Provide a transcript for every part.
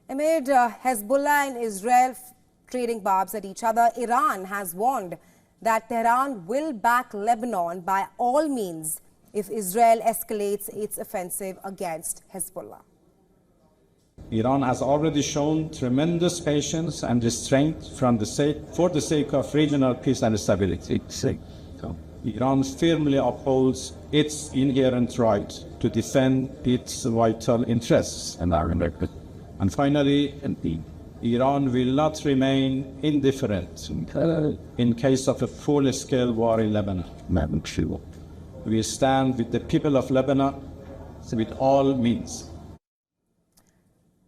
Amid Hezbollah and Israel trading barbs at each other, Iran has warned that Tehran will back Lebanon by all means if Israel escalates its offensive against Hezbollah. Iran has already shown tremendous patience and restraint for the sake of regional peace and stability. Iran firmly upholds its inherent right to defend its vital interests. And finally, Iran will not remain indifferent in case of a full-scale war in Lebanon. We stand with the people of Lebanon with all means.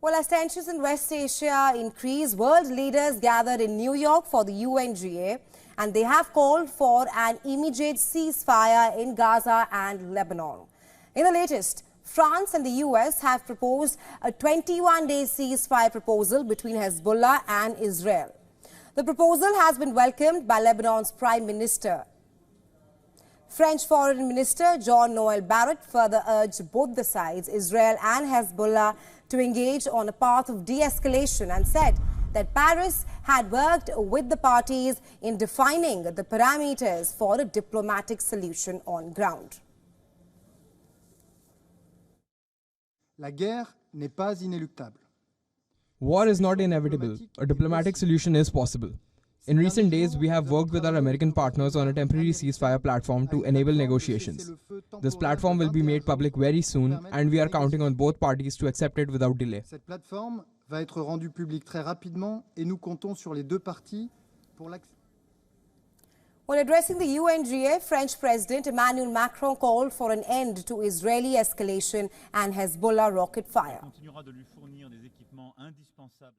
Well, as tensions in West Asia increase, world leaders gathered in New York for the UNGA, and they have called for an immediate ceasefire in Gaza and Lebanon. In the latest, France and the US have proposed a 21-day ceasefire proposal between Hezbollah and Israel. The proposal has been welcomed by Lebanon's Prime Minister. French Foreign Minister Jean-Noel Barrot further urged both the sides, Israel and Hezbollah, to engage on a path of de-escalation and said that Paris had worked with the parties in defining the parameters for a diplomatic solution on ground. La guerre n'est pas inéluctable. War is not inevitable. A diplomatic solution is possible. In recent days, we have worked with our American partners on a temporary ceasefire platform to enable negotiations. This platform will be made public very soon, and we are counting on both parties to accept it without delay. Cette plateforme va être rendue publique très rapidement et nous comptons sur les deux parties pour l'accepter. When addressing the UNGA, French President Emmanuel Macron called for an end to Israeli escalation and Hezbollah rocket fire. Continuera de lui fournir des équipements indispensables.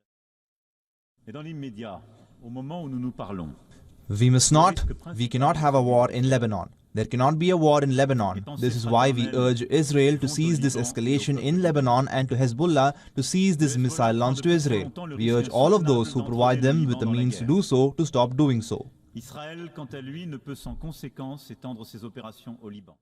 Et dans l'immédiat, au moment où nous nous parlons, we cannot have a war in Lebanon. There cannot be a war in Lebanon. This is why we urge Israel to cease this escalation in Lebanon and to Hezbollah to cease this missile launch to Israel. We urge all of those who provide them with the means to do so to stop doing so. Israël, quant à lui, ne peut sans conséquence étendre ses opérations au Liban.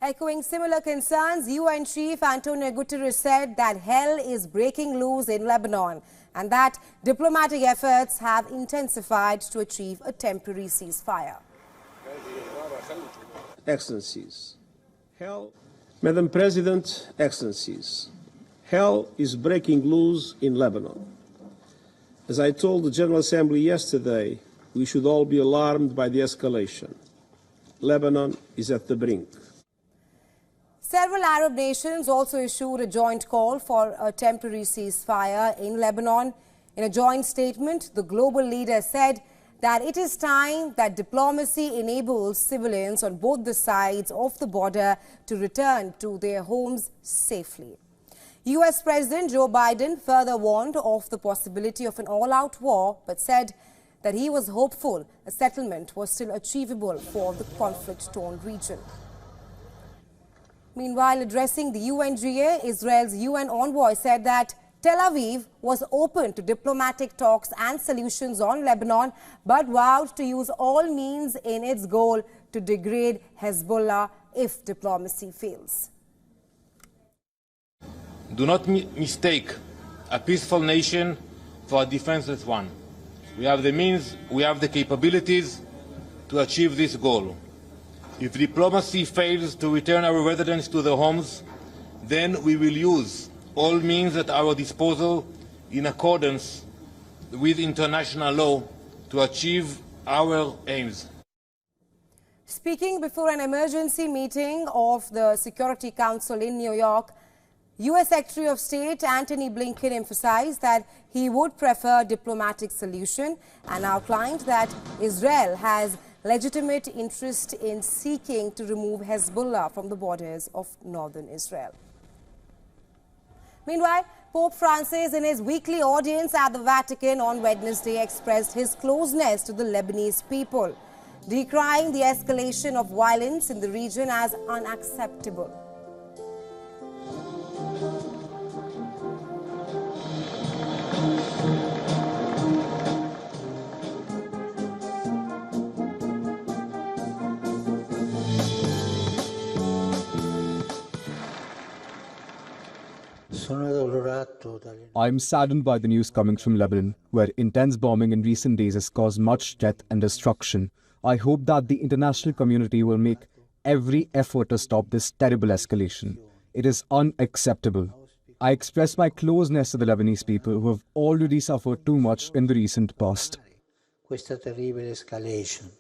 Echoing similar concerns, UN Chief Antonio Guterres said that hell is breaking loose in Lebanon and that diplomatic efforts have intensified to achieve a temporary ceasefire. Excellencies, Madam President, Excellencies, hell is breaking loose in Lebanon. As I told the General Assembly yesterday, we should all be alarmed by the escalation. Lebanon is at the brink. Several Arab nations also issued a joint call for a temporary ceasefire in Lebanon. In a joint statement, the global leader said that it is time that diplomacy enables civilians on both the sides of the border to return to their homes safely. US President Joe Biden further warned of the possibility of an all-out war, but said that he was hopeful a settlement was still achievable for the conflict-torn region. Meanwhile, addressing the UNGA, Israel's UN envoy said that Tel Aviv was open to diplomatic talks and solutions on Lebanon, but vowed to use all means in its goal to degrade Hezbollah if diplomacy fails. Do not mistake a peaceful nation for a defenseless one. We have the means, we have the capabilities to achieve this goal. If diplomacy fails to return our residents to their homes, then we will use all means at our disposal in accordance with international law to achieve our aims. Speaking before an emergency meeting of the Security Council in New York, U.S. Secretary of State Antony Blinken emphasized that he would prefer a diplomatic solution and outlined that Israel has legitimate interest in seeking to remove Hezbollah from the borders of northern Israel. Meanwhile, Pope Francis, in his weekly audience at the Vatican on Wednesday, expressed his closeness to the Lebanese people, decrying the escalation of violence in the region as unacceptable. Sono addolorato I'm saddened by the news coming from Lebanon, where intense bombing in recent days has caused much death and destruction. I hope that the international community will make every effort to stop this terrible escalation. It is unacceptable. I express my closeness to the Lebanese people who have already suffered too much in the recent past. Questa terribile escalation.